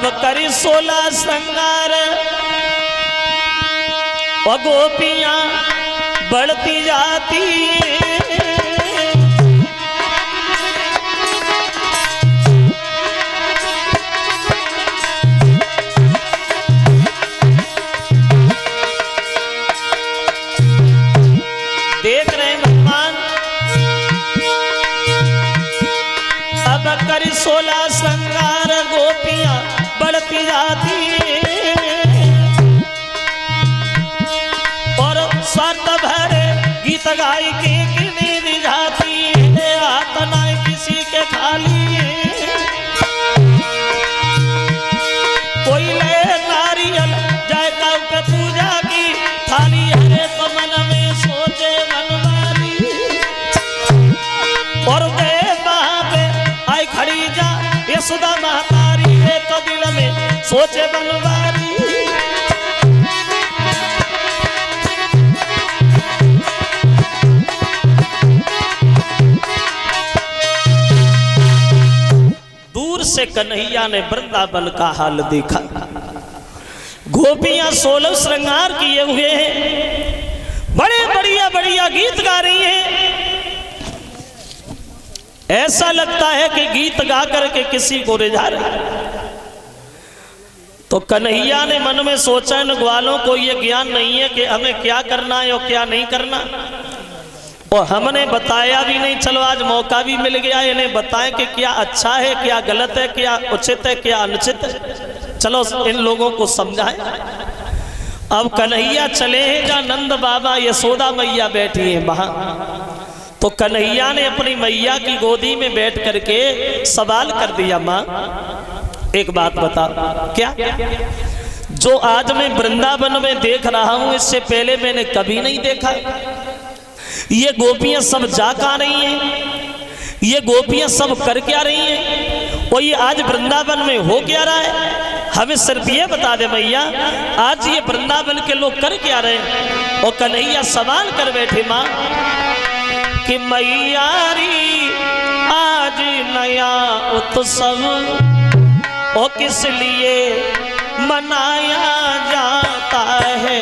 अब करी 16 श्रृंगार और गोपियां बढ़ती जाती देख रहे भगवान। अब करी 16 श्रृंगार गोपियां बढ़ती जाती और स्वार्थ भरे गीत गाय के नींद जाती है। हाथ ना किसी के खाली कोई ले नारियल जाए काऊ पे पूजा की थाली है तो मन में सोचे मनमानी और वे वहां पे आई खड़ी जा यशोदा महतारी है तो दिल में सोचे बनवारी। दूर से कन्हैया ने वृंदावन का हाल देखा। गोपियां 16 श्रृंगार किए हुए हैं, बड़े बढ़िया बढ़िया गीत गा रही हैं। ऐसा लगता है कि गीत गा करके किसी को रिझा रहे। तो कन्हैया ने मन में सोचा, इन ग्वालों को ये ज्ञान नहीं है कि हमें क्या करना है और क्या नहीं करना, और हमने बताया भी नहीं। चलो आज मौका भी मिल गया, इन्हें बताएं कि क्या अच्छा है, क्या गलत है, क्या उचित है, क्या अनुचित है। चलो इन लोगों को समझाएं। अब कन्हैया चले हैं जहाँ नंद बाबा यशोदा मैया बैठी हैं वहां। तो कन्हैया ने अपनी मैया की गोदी में बैठ करके सवाल कर दिया, माँ एक बात बता, क्या जो आज मैं वृंदावन में देख रहा हूं इससे पहले मैंने कभी नहीं देखा। ये गोपियां सब जा कहाँ रही हैं, ये गोपियां सब कर क्या रही हैं, और ये आज वृंदावन में हो क्या रहा है। हमें सिर्फ ये बता दे मैया, आज ये वृंदावन के लोग कर क्या रहे हैं। और कन्हैया सवाल कर बैठे माँ कि मैयारी आज नया उत्सव और किस लिए मनाया जाता है।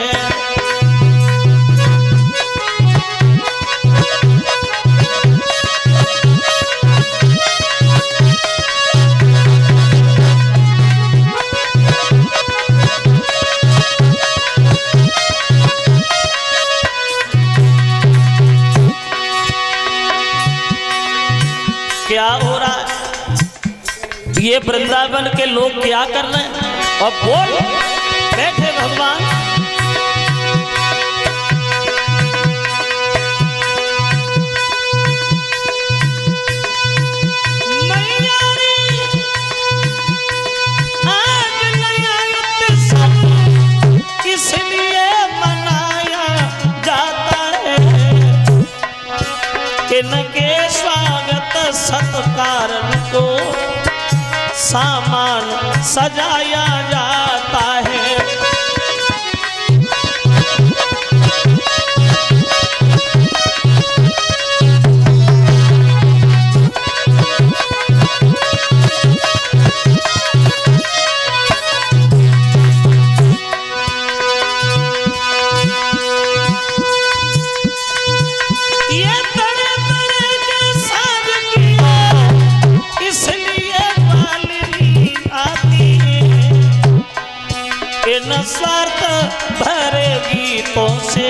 क्या हो रहा है, ये वृंदावन के लोग क्या कर रहे हैं। और बोल बैठे भगवान। आज नया उत्सव इसलिए मनाया जाता है कि न के स्वागत सत्कार को सामान सजाया जाता है। स्वार्थ भरे गीतों से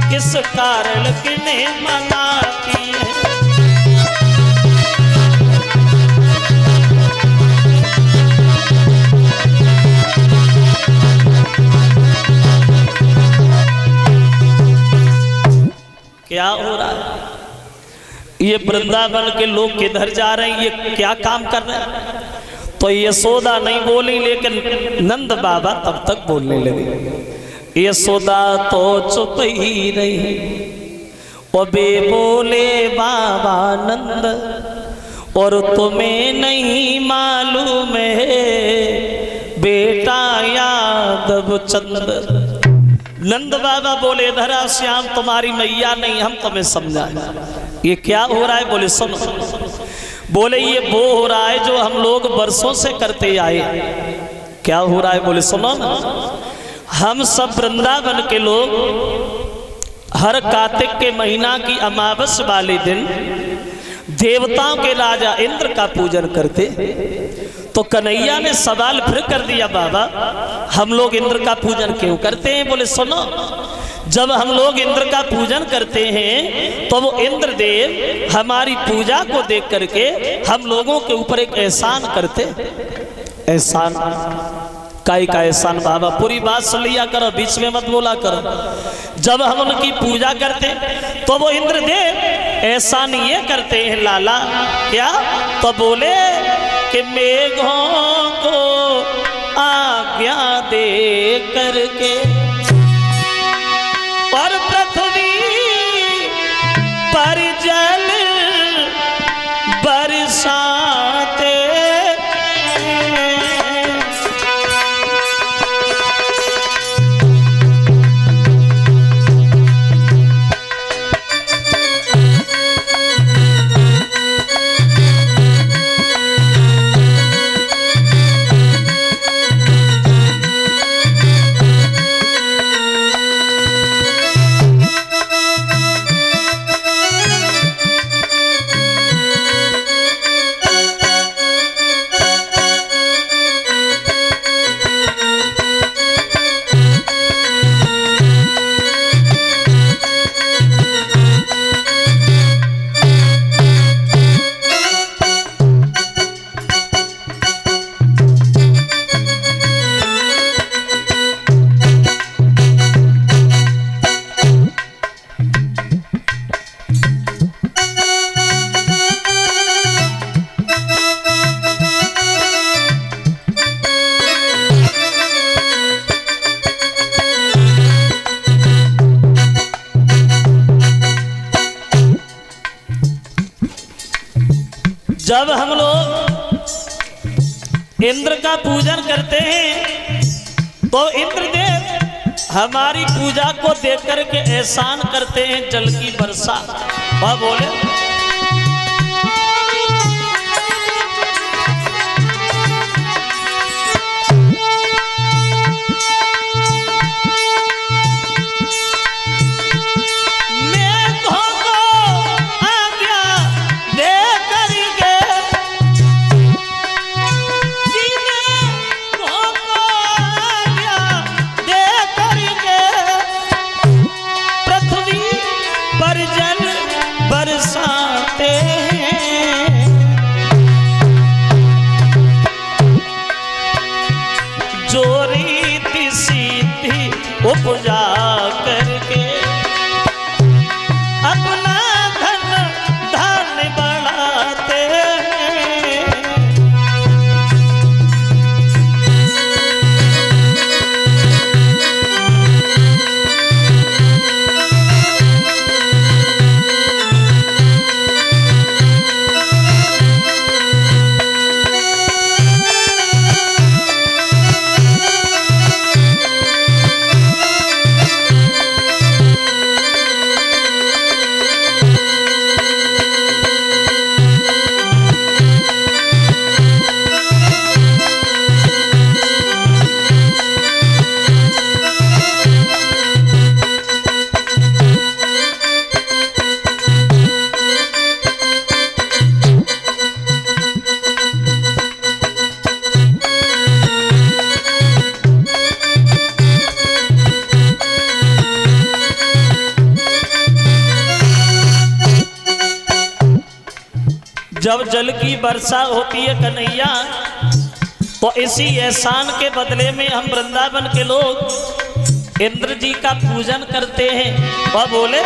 किस कारण किन्हें मनाती है। क्या हो रहा है, ये वृंदावन के लोग किधर जा रहे हैं, ये क्या काम कर रहे हैं। तो यशोदा नहीं बोली, लेकिन नंद बाबा तब तक बोलने लगे। यशोदा तो चुप ही रही, और बे बोले बाबा नंद, और तुम्हें नहीं मालूम है बेटा यादव चंद। नंद बाबा बोले, धरा श्याम तुम्हारी मैया नहीं, हम तुम्हें समझाए। ये क्या हो रहा है, बोले सुनो। बोले ये वो हो रहा है जो हम लोग वर्षों से करते आए। क्या हो रहा है? बोले सुनो ना, हम सब वृंदावन के लोग हर कार्तिक के महीना की अमावस वाले दिन देवताओं के राजा इंद्र का पूजन करते। तो कन्हैया ने सवाल फिर कर दिया, बाबा हम लोग इंद्र का पूजन क्यों करते हैं? बोले सुनो, जब हम लोग इंद्र का पूजन करते हैं तो वो इंद्र देव हमारी पूजा को देख करके हम लोगों के ऊपर एक एहसान करते। एहसान काई का एहसान? बाबा पूरी बात सुन लिया करो, बीच में मत बोला करो। जब हम उनकी पूजा करते तो वो इंद्र देव एहसान ये करते हैं लाला, क्या? तो बोले कि मेघों को आज्ञा दे करके और पृथ्वी पर जल बरसाते जब हम लोग इंद्र का पूजन करते हैं तो इंद्रदेव हमारी पूजा को देख करके एहसान करते हैं जल की वर्षा। वह बोले उपजा करके अपना धन धन बढ़ाते हैं। जब जल की वर्षा होती है कन्हैया, तो इसी एहसान के बदले में हम वृंदावन के लोग इंद्र जी का पूजन करते हैं। वह बोले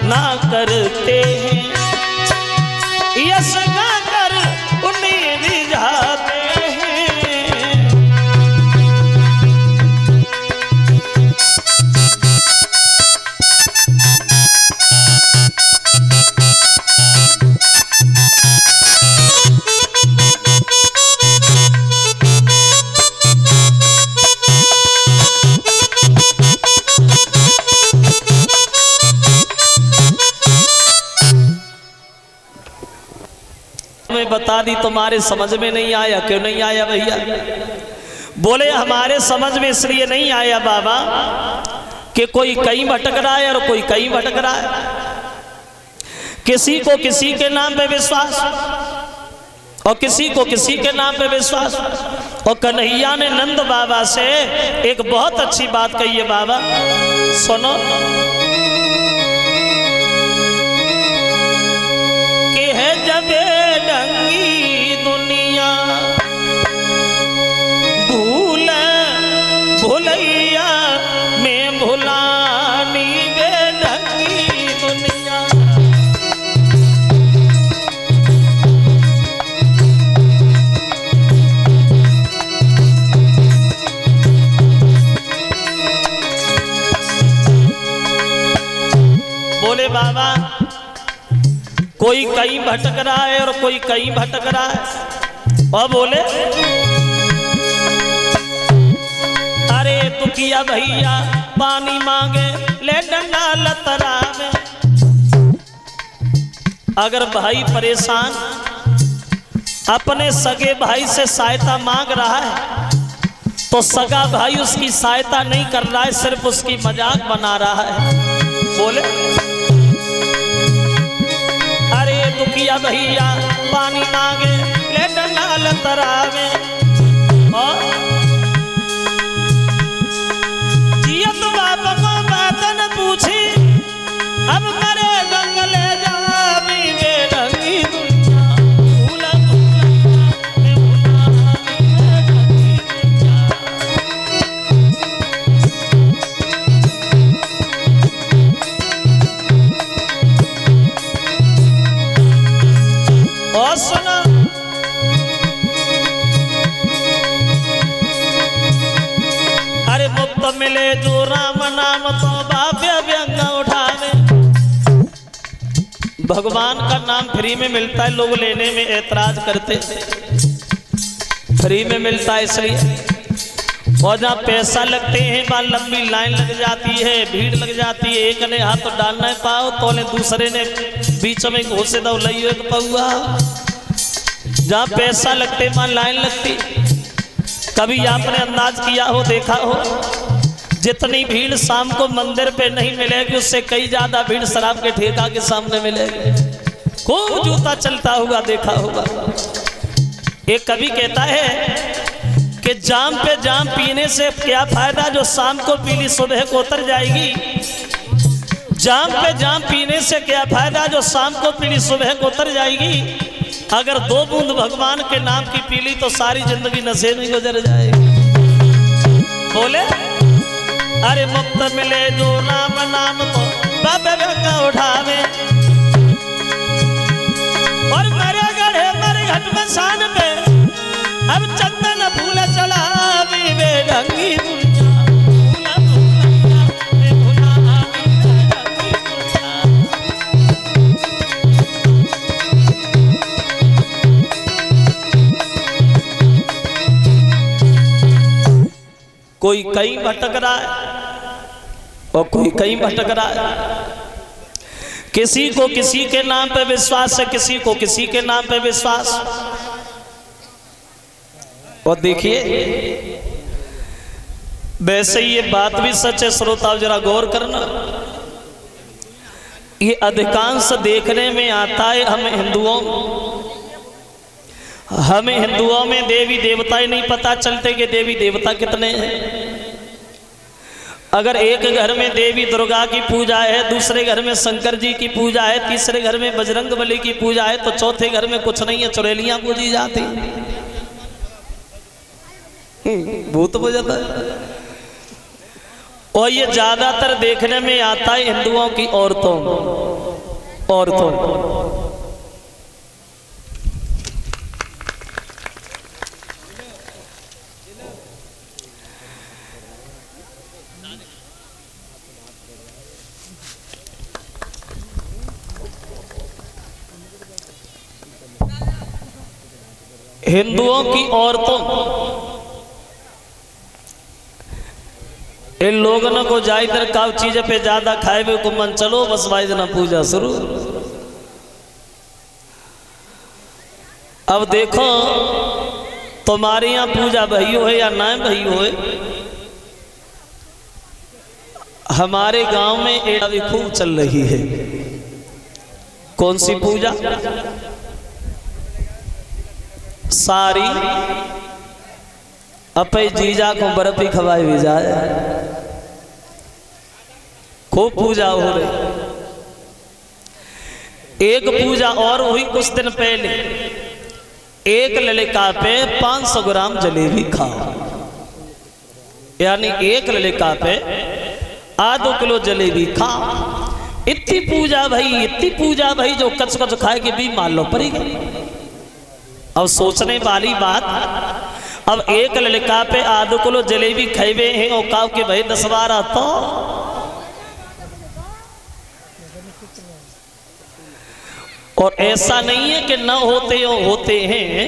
ना करते हैं यश गाकर उन्हें बता दी, तुम्हारे समझ में नहीं आया। क्यों नहीं आया भैया? बोले हमारे समझ में इसलिए नहीं आया बाबा कि कोई कहीं भटक रहा है और कोई कहीं भटक रहा है। किसी को किसी के नाम पे विश्वास और किसी को किसी के नाम पे विश्वास। और कन्हैया ने नंद बाबा से एक बहुत अच्छी बात कही है बाबा, सुनो। कि है जब ढंगी दुनिया भूल भुलैया में भुलानी वे ढंगी दुनिया। बोले बाबा कोई कहीं भटक रहा है और कोई कहीं भटक रहा है। और बोले अरे दुखिया भैया पानी मांगे ले डंडा लतरा में। अगर भाई परेशान अपने सगे भाई से सहायता मांग रहा है तो सगा भाई उसकी सहायता नहीं कर रहा है, सिर्फ उसकी मजाक बना रहा है। बोले अरे दुखिया भैया पानी मांगे ले डंडा लतरावे। और जियत बाप को बात न पूछी, अब मरे गंग ले जावी वे ढंगी दुनिया। भूला सुना अरे मुफ्त मिले जो राम नाम तो बाप्य व्यंग उठावे। भगवान का नाम फ्री में मिलता है, लोग लेने में ऐतराज करते। फ्री में मिलता है इसलिए, और जहाँ पैसा लगते हैं वहाँ लंबी लाइन लग जाती है, भीड़ लग जाती है। एक ने हाथ तो डालना पाओ तो ने दूसरे ने बीच में घोसे दो लइयो तो पौआ। जहाँ पैसा लगते वहाँ लाइन लगती। कभी आपने अंदाज किया हो, देखा हो, जितनी भीड़ शाम को मंदिर पे नहीं मिलेगी उससे कई ज्यादा भीड़ शराब के ठेका के सामने मिलेगी। खूब जूता चलता हुआ देखा होगा। एक कवि कहता है कि जाम पे जाम पीने से क्या फायदा, जो शाम को पीली सुबह को उतर जाएगी। जाम पे जाम पीने से क्या फायदा, जो शाम को पीली सुबह को उतर जाएगी। अगर 2 बूंद भगवान के नाम की पी ली तो सारी जिंदगी नशे में गुजर जाएगी। बोले अरे मुफ्त मिले जो राम नाम तो बाबा गंगा उठावे। और मरे गढ़े मरे घट मसान पे अब चंदन फूल चढ़ावी वे ढंगी दुनिया। कोई कहीं भटक रहा है और कोई कहीं भटक रहा है। किसी को किसी के नाम पे विश्वास है, किसी को किसी के नाम पे विश्वास। और देखिए वैसे ये बात भी सच है श्रोताओं, जरा गौर करना। ये अधिकांश देखने में आता है हमें हिंदुओं में देवी देवता ही नहीं पता चलते कि देवी देवता कितने हैं। अगर एक घर में देवी दुर्गा की पूजा है, दूसरे घर में शंकर जी की पूजा है, तीसरे घर में बजरंग बली की पूजा है, तो चौथे घर में कुछ नहीं है, चुड़ैलियां पूजी जाती। भूत पूजता है। और ये ज्यादातर देखने में आता है हिंदुओं की औरतों। हिंदुओं की औरतों, इन लोगों को जाइदर काव चीज पे ज्यादा खाए हुए को मन चलो बस भाई जना पूजा शुरू। अब देखो तुम्हारे यहाँ पूजा भई हो या ना भई हो, हमारे गांव में एक अभी खूब चल रही है। कौन सी पूजा? सारी अपे जीजा को बर्फी खवाई भी जाए, खूब पूजा हो रही। एक पूजा और हुई कुछ दिन पहले, एक ललिका पे 500 ग्राम जलेबी खाओ, यानी एक ललिका पे आधो किलो जलेबी खाओ। इतनी पूजा भाई, इतनी पूजा भाई, जो कच कच खाए के भी मान लो पड़ी गई। अब सोचने वाली बात, अब एक ललिका पे आधो किलो जलेबी खाइबे हैं और काव के भाई 10-12 तो और ऐसा नहीं है कि न होते हो, होते हैं।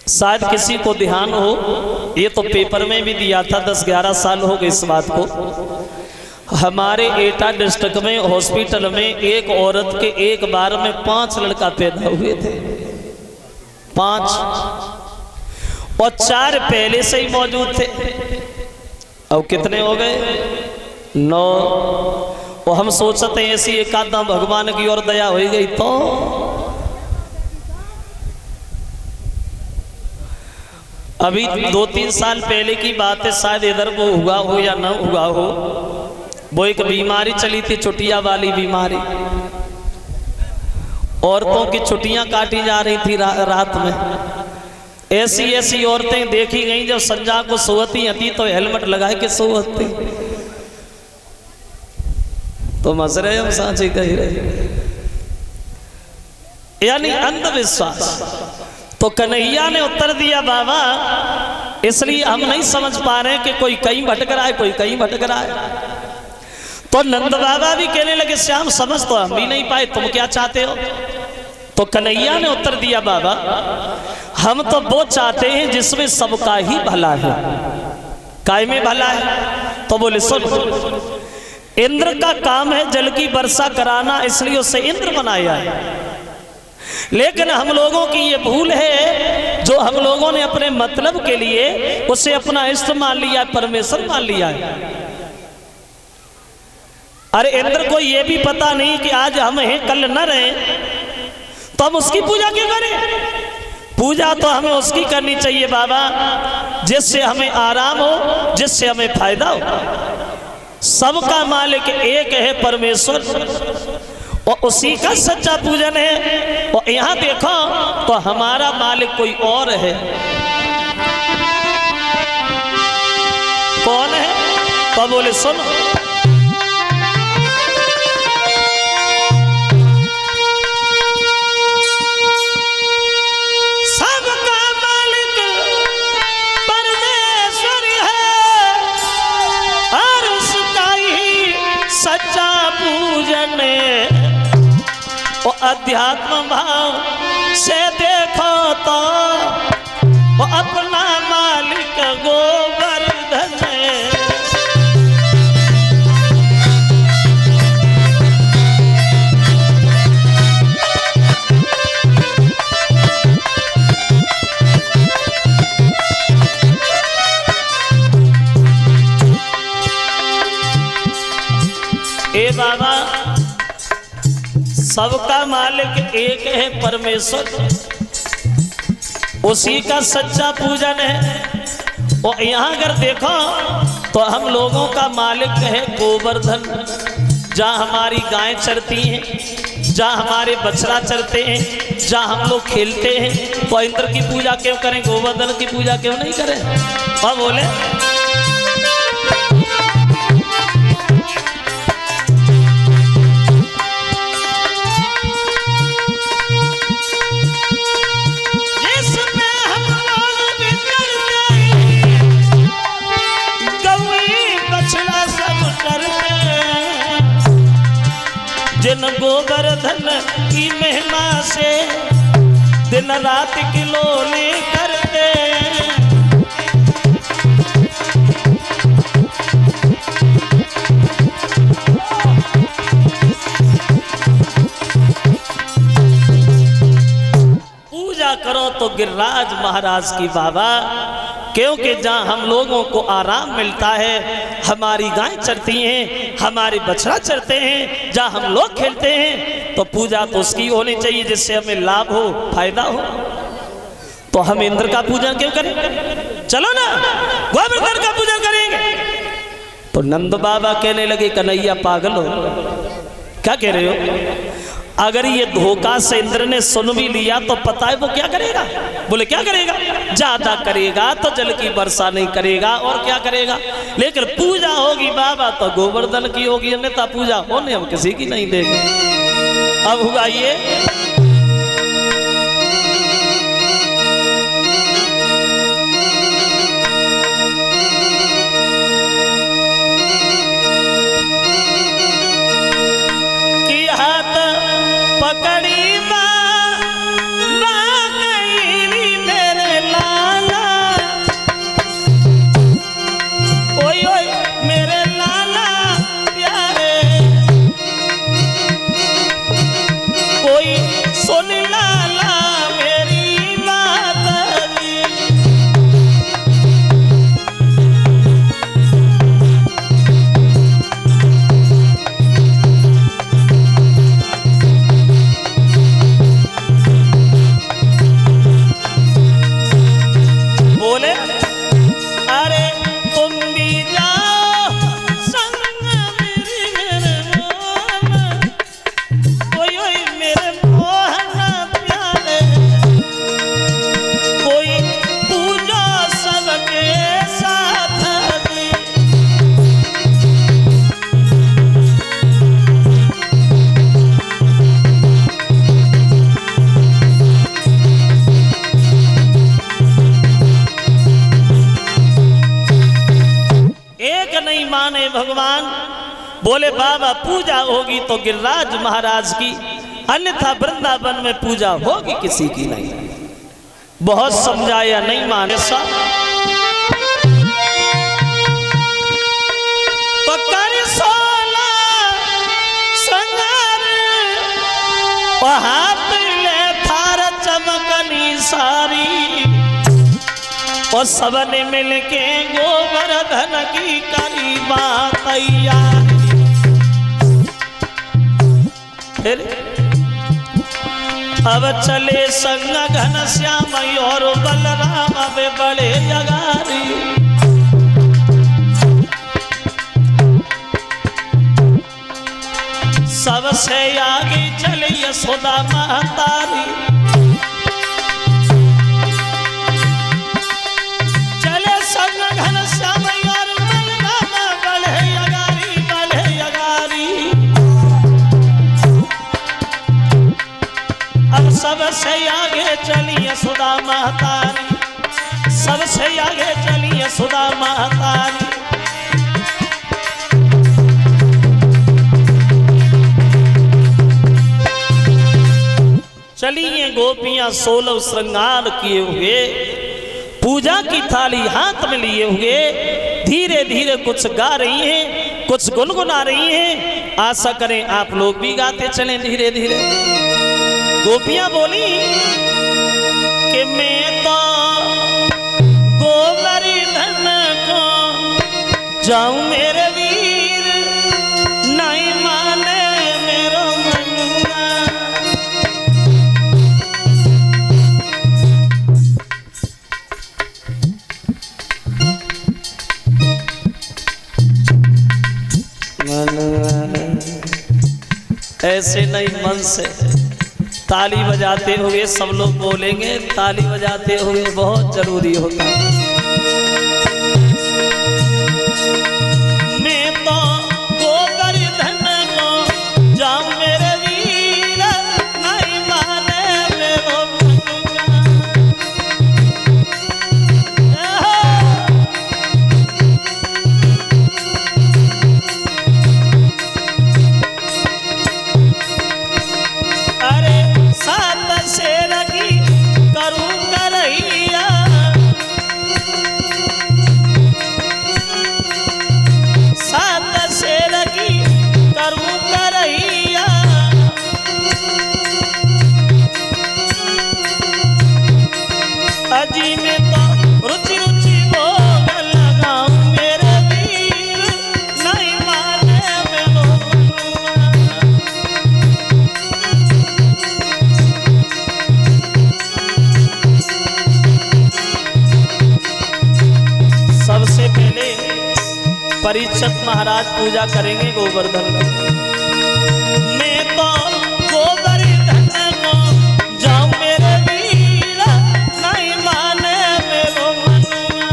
शायद किसी को ध्यान हो, ये तो पेपर में भी दिया था, 10-11 साल हो गए इस बात को। हमारे एटा डिस्ट्रिक्ट में हॉस्पिटल में एक औरत के एक बार में 5 लड़का पैदा हुए थे, 5, और 4 पहले से ही मौजूद थे। अब कितने हो गए? 9। और हम सोचते हैं ऐसी एक आधा भगवान की ओर दया हो गई तो अभी 2-3 साल पहले की बात है, शायद इधर वो हुआ हो या ना हुआ हो, वो एक बीमारी चली थी, छुट्टियां वाली बीमारी। औरतों की छुट्टियां काटी जा रही थी रात में। ऐसी ऐसी औरतें देखी गई जब संजा को सोती हती तो हेलमेट लगाए के सोती। तो मस रहे हम सांची कही रहे, यानी अंधविश्वास। तो कन्हैया ने उत्तर दिया, बाबा इसलिए हम नहीं समझ पा रहे कि कोई कहीं भटक रहा है, कोई कहीं भटक रहा है। तो नंद बाबा भी कहने लगे, श्याम समझ तो हम भी नहीं पाए, तुम क्या चाहते हो? तो कन्हैया ने उत्तर दिया, बाबा हम तो वो चाहते हैं जिसमें सबका ही भला है। काय में भला है? तो बोले सुन, इंद्र का काम है जल की वर्षा कराना, इसलिए उसे इंद्र बनाया है। लेकिन हम लोगों की ये भूल है, जो हम लोगों ने अपने मतलब के लिए उसे अपना इष्ट मान लिया, परमेश्वर मान लिया है। अरे इंद्र को ये भी पता नहीं कि आज हम हैं कल न रहे, तो हम उसकी पूजा क्यों करें? पूजा तो हमें उसकी करनी चाहिए बाबा जिससे हमें आराम हो, जिससे हमें फायदा हो। सबका मालिक एक है परमेश्वर, और उसी का सच्चा पूजन है। और यहाँ देखो तो हमारा मालिक कोई और है। कौन है? तो बोले सुनो, सबका मालिक परमेश्वर है और उसका ही सच्चा पूजन है। और अध्यात्म भाव से देखो तो वो अपना मालिक गोवर्धन है। ए बाबा सबका मालिक एक है परमेश्वर, उसी का सच्चा पूजन है। और यहाँ अगर देखो तो हम लोगों का मालिक है गोवर्धन, जहाँ हमारी गायें चरती हैं, जहाँ हमारे बछड़ा चरते हैं, जहाँ हम लोग खेलते हैं। तो इंद्र की पूजा क्यों करें, गोवर्धन की पूजा क्यों नहीं करें? और बोले जिन गोवर्धन की महिमा से दिन रात किलोले करते। पूजा गिरिराज महाराज की बाबा, क्योंकि जहाँ हम लोगों को आराम मिलता है, हमारी गाय चरती हैं, हमारे बछड़ा चरते हैं, जहाँ हम लोग खेलते हैं, तो पूजा तो उसकी होनी चाहिए जिससे हमें लाभ हो, फायदा हो। तो हम इंद्र का पूजन क्यों करें? चलो ना गोवर्धन का पूजन करेंगे। तो नंद बाबा कहने लगे कन्हैया पागल हो, क्या कह रहे हो? अगर ये धोखा से इंद्र ने सुन भी लिया तो पता है वो क्या करेगा? बोले क्या करेगा? ज्यादा करेगा तो जल की वर्षा नहीं करेगा, और क्या करेगा? लेकिन पूजा होगी बाबा तो गोवर्धन की होगी, अन्यथा पूजा होने हम किसी की नहीं देंगे। अब हुआ ये, भगवान बोले बाबा पूजा होगी तो गिरिराज महाराज की, अन्यथा वृंदावन में पूजा होगी किसी की नहीं। बहुत समझाया नहीं माने सा, तो कर सोला संगार हाथ ले थार चमकनी सारी, और सबने मिलके गोवर्धन की करी बात तैयारी। फिर अब चले संग घनश्याम और बलराम वे बड़े जगारी, सबसे आगे चले यशोदा महतारी, सबसे आगे चलिए सुधा महतारी, सबसे आगे चलिए सुधा महतारी। चलिए गोपियां 16 श्रृंगार किए हुए, पूजा की थाली हाथ में लिए हुए, धीरे धीरे कुछ गा रही हैं, कुछ गुनगुना रही हैं। आशा करें आप लोग भी गाते चलें धीरे धीरे। गोपियां बोली कि मैं तो गोवर्धन को जाऊं मेरे वीर, नहीं माने मेरो मनुआ। ऐसे नहीं, मन से ताली बजाते हुए सब लोग बोलेंगे, ताली बजाते हुए बहुत जरूरी होता है। मैं तो गोवर्धन को जाऊं मेरे वीर, नहीं माने मेरो अजी में तो रुचि रुचि भोग लगाऊं मेरे वीर नहीं माने मेरो मनुआ। सबसे पहले परीक्षित महाराज पूजा करेंगे गोवर्धन की। मैं तो गोवर्धन को जाऊं मेरे वीर नहीं माने मेरो मनुआ।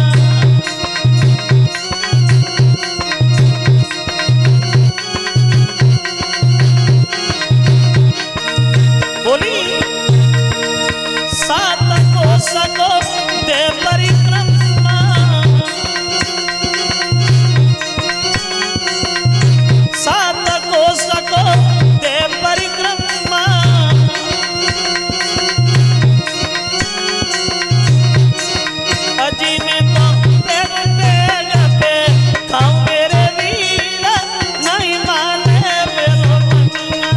बोली सात कोस को दे परिक्रमा, सात कोस को दे परिक्रमा, अजी में तो पेड़ पेड़ पे खाऊं मेरे वीर नहीं माने मेरो मनुआ।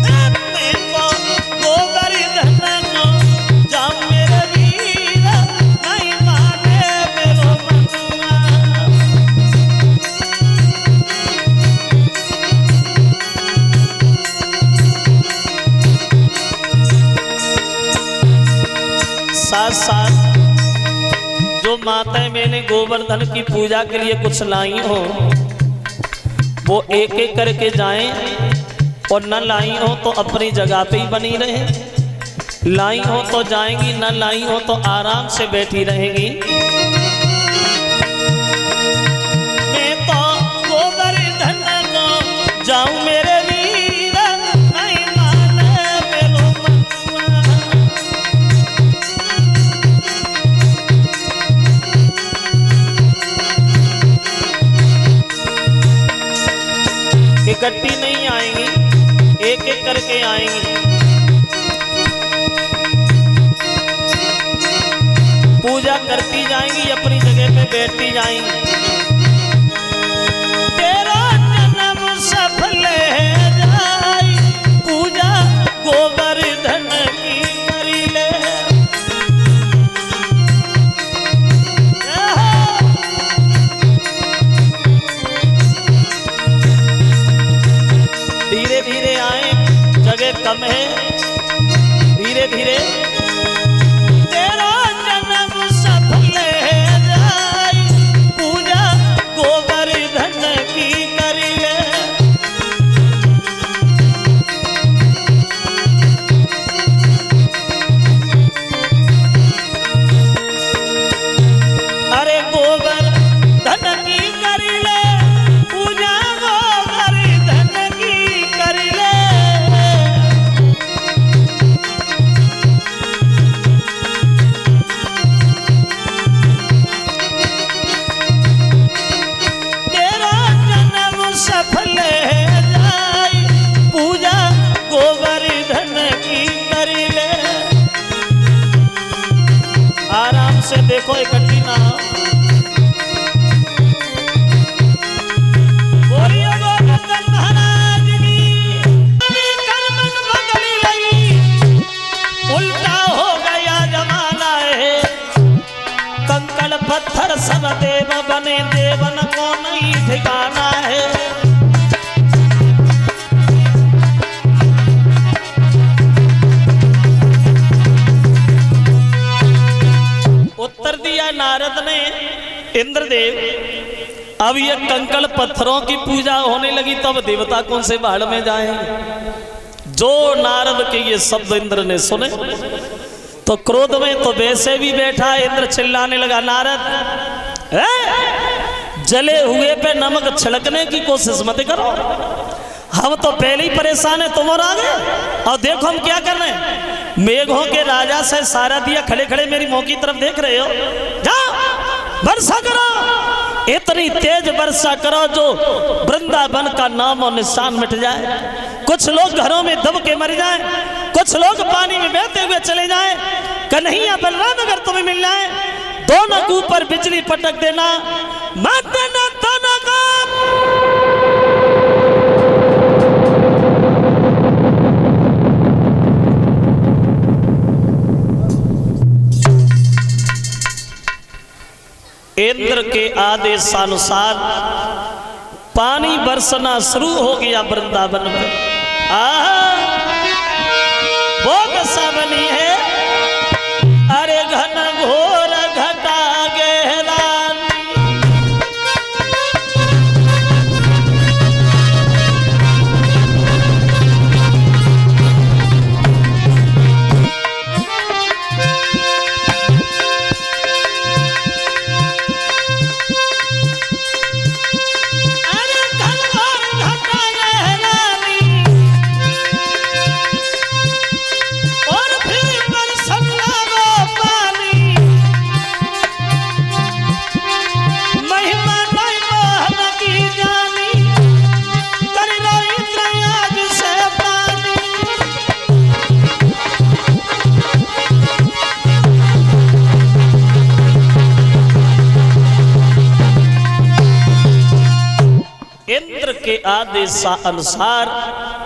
मैं तो गोवर्धन को जाऊं मेरे वीर नहीं माने मेरो मनुआ। साथ साथ जो माताएं मैंने गोवर्धन की पूजा के लिए कुछ लाई हो वो एक एक करके जाएं, और न लाई हो तो अपनी जगह पे ही बनी रहे, लाई हो तो जाएंगी, न लाई हो तो आराम से बैठी रहेंगी। मैं तो गोवर्धन को जाऊं मेरे वीर नहीं माने मेरो मनुआ। इकट्ठी नहीं आएंगी, एक एक करके आएंगी। पूजा करती जाएंगी, अपनी जगह पे बैठती जाएंगी। तेरा जन्म सफल है जाई, पूजा गोवर्धन की करी ले। धीरे धीरे आए, जगह कम है, धीरे धीरे। तेरा जन्म सफल है जाई, पूजा गोवर्धन की करी ले। अरे गोवर्धन की करी ले, पूजा गोवर्धन की करी ले। तेरा जन्म सफल है जाई, पूजा गोवर्धन की करी ले। आराम से देखो, इकट्ठी ना हो। बोलिए गोवर्धन महाराज की। कर्मन बदली लगी, उल्टा हो गया जमाना है। कंकड़ पत्थर सब देव बने, देवन को नहीं ठिकाना है। उत्तर दिया नारद ने, इंद्रदेव अब ये कंकड़ पत्थरों की पूजा होने लगी तो अब देवता कौन से बाढ़ में जाएंगे। जो नारद के ये शब्द इंद्र ने सुने तो क्रोध में तो वैसे भी बैठा, इंद्र चिल्लाने लगा, नारद जले हुए पे नमक छिड़कने की कोशिश मत करो, हम तो पहले ही परेशान है, तुम और आगे। और देखो हम क्या कर रहे हैं, मेघों के राजा से सारा दिया खड़े खड़े मेरी मुंह की तरफ देख रहे हो। जाओ वर्षा करो, इतनी तेज वर्षा करो जो वृंदावन का नाम और निशान मिट जाए। कुछ लोग घरों में दब के मर जाएं, कुछ लोग पानी में बहते हुए चले जाएं। कन्हैया बलराम अगर तुम्हें मिल जाए, दोनों के ऊपर बिजली पटक देना, मत देना दोनों को। इंद्र के आदेशानुसार पानी बरसना शुरू हो गया वृंदावन में। वो दशा बनी है, अरे घन घोर घटा गहरानी, इंद्र के आदेशानुसार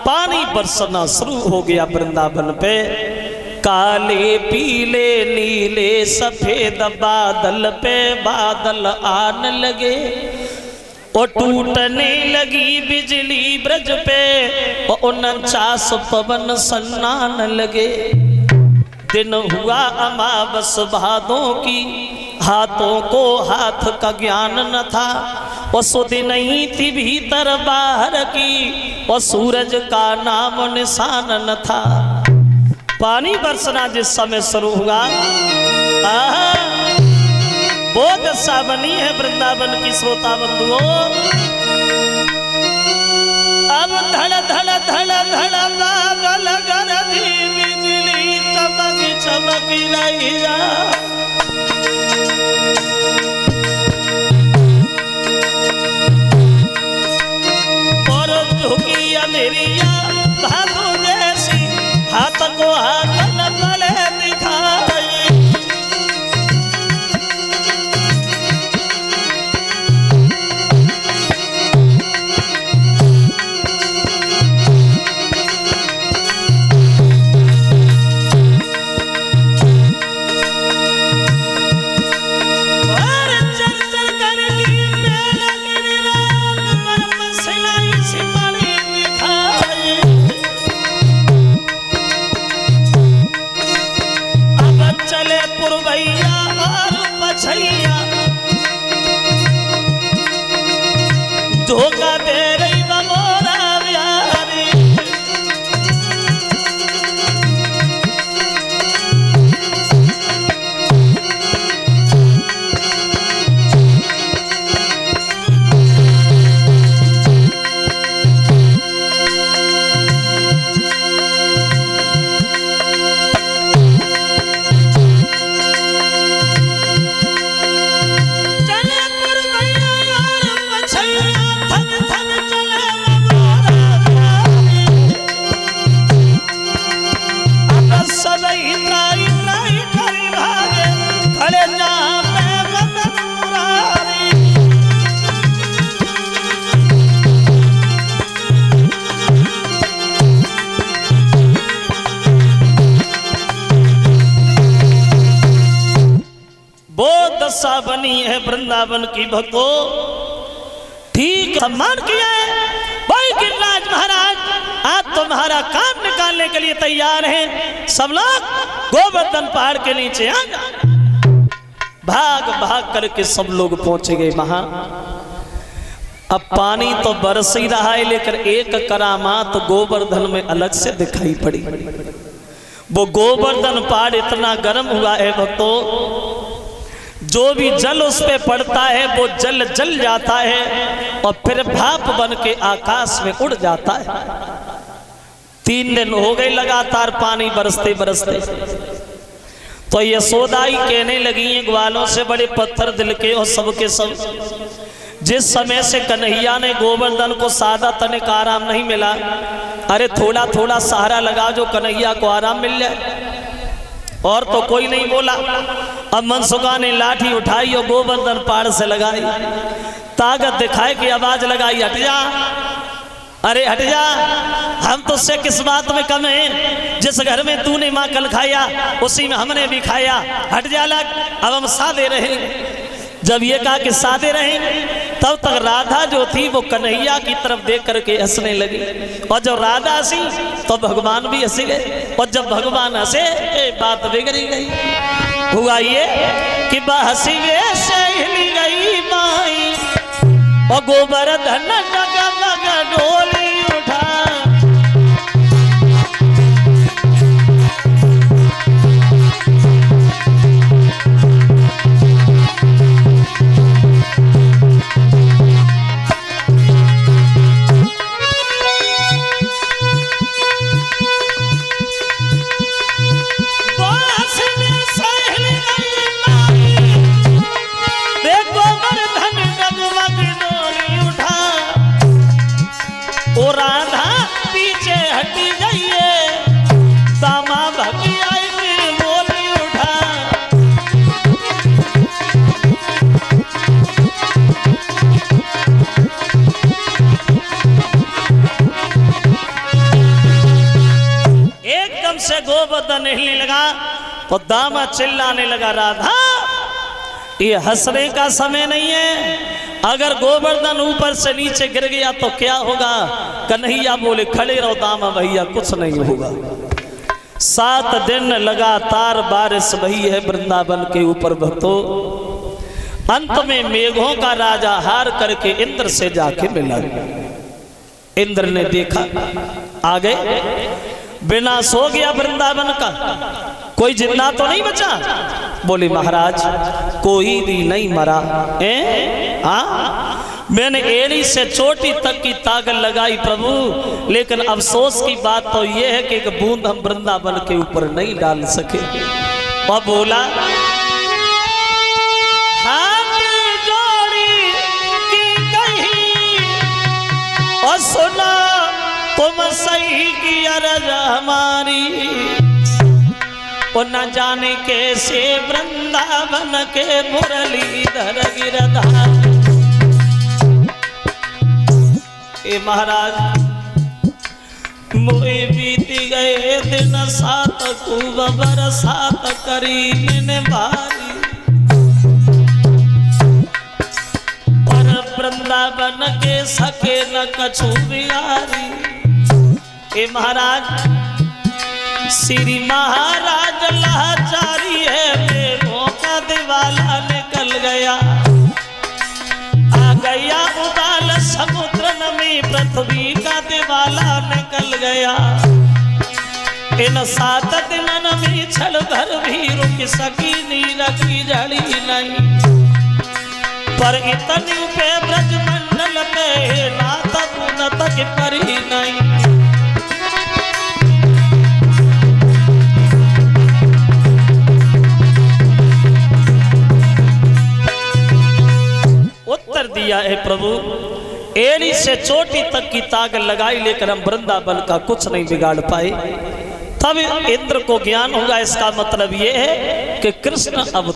पानी बरसना शुरू हो गया वृंदावन पे। काले पीले नीले सफेद बादल पे बादल आने लगे, और टूटने लगी बिजली ब्रज पे, और 49 पवन सन्नान लगे। दिन हुआ अमावस भादों की, हाथों को हाथ का ज्ञान न था, और सुध नहीं थी भीतर बाहर की, और सूरज का नाम निशान न था। पानी बरसना जिस समय शुरू हुआ, वो दशा बनी है वृंदावन की श्रोता बंधुओं। अब धड़ धड़ धड़ धड़ बादल गरजी, बिजली चमक चमक रही, झुकी अमेरिया भादु जैसी, हाथ को हाथ न गले दिखाई। धोखा दे रही बमोरा प्यारी, दशा बनी है वृंदावन की भक्तों। ठीक सम्मान किया है भाई गिरिराज महाराज, आज तुम्हारा काम निकालने के लिए तैयार हैं। सब लोग गोवर्धन पहाड़ के नीचे आ जाओ। भाग भाग करके सब लोग पहुंचे गए वहां। अब पानी तो बरस ही रहा है, लेकिन एक करामात गोवर्धन में अलग से दिखाई पड़ी। वो गोवर्धन पहाड़ इतना गर्म हुआ है भक्तों, जो भी जल उस पे पड़ता है वो जल जल जाता है और फिर भाप बन के आकाश में उड़ जाता है। 3 दिन हो गए लगातार पानी बरसते बरसते। तो यशोदाई कहने लगी हैं ग्वालों से, बड़े पत्थर दिल के और सबके सब, जिस समय से कन्हैया ने गोवर्धन को सादा तनिक आराम नहीं मिला, अरे थोड़ा थोड़ा सहारा लगा जो कन्हैया को आराम मिल जाए। और तो कोई नहीं बोला। अब मनसुखा ने लाठी उठाई और गोवर्धन पहाड़ से लगाई, ताकत दिखाए कि आवाज लगाई, हट जा, अरे हट जा, हम तो उससे किस बात में कम हैं? जिस घर में तूने माखन खाया उसी में हमने भी खाया, हट जा लग, अब हम सा दे रहे हैं। जब ये कहा कि सादे रहेंगे, तब तक राधा जो थी वो कन्हैया की तरफ देख करके हंसने लगी। और जब राधा हंसी तो भगवान भी हंस गए। और जब भगवान हंसे बात बिगड़ी गई। हुआ ये कि हंसी वे सहली गई माई और गोवर्धन डगमग डोली उठा। राधा पीछे हटी गई है, दामा भगी आई फिर बोली उठा। एकदम से गोवर्धन हिलने लगा तो दामा चिल्लाने लगा, राधा ये हंसने का समय नहीं है। अगर गोवर्धन ऊपर से नीचे गिर गया तो क्या होगा? कन्हैया बोले, खड़े रहो दामा भैया, कुछ नहीं होगा। 7 दिन लगातार बारिश भई है वृंदावन के ऊपर भक्तों। अंत में मेघों का राजा हार करके इंद्र से जाके मिला। इंद्र ने देखा आ गए, विनाश हो गया वृंदावन का, कोई जिंदा तो नहीं बचा। बोले महाराज कोई भी नहीं मरा। मैंने एड़ी से चोटी तक की ताकत लगाई प्रभु, लेकिन अफसोस की बात तो यह है कि एक बूंद हम वृंदावन के ऊपर नहीं डाल सके। और बोला हाथ जोड़ी की कही और सुना तुम सही की अरज हमारी। और न जाने कैसे वृंदावन के मुरलीधर गिरधारी। ए महाराज मोए बीती गए दिन 7 खूब बरसात करी ने भारी। पर वृंदावन के सके न कछु बिहारी। ए महाराज श्री महाराज लाचारी है, मेघों का दिवाला निकल गया। आ गया उबाल समुद्र में, पृथ्वी का दिवाला निकल गया। इन 7 दिनन में क्षण भर भी रुक सकी नीर की जड़ी नहीं। पर इतनी पे ब्रजमंडल पे नाथ गुणत की परी नहीं। उत्तर दिया है प्रभु, एड़ी से चोटी तक की ताकत लगाई लेकर हम वृंदावन का कुछ नहीं बिगाड़ पाए। तब इंद्र को ज्ञान होगा, इसका मतलब यह है कि कृष्ण अब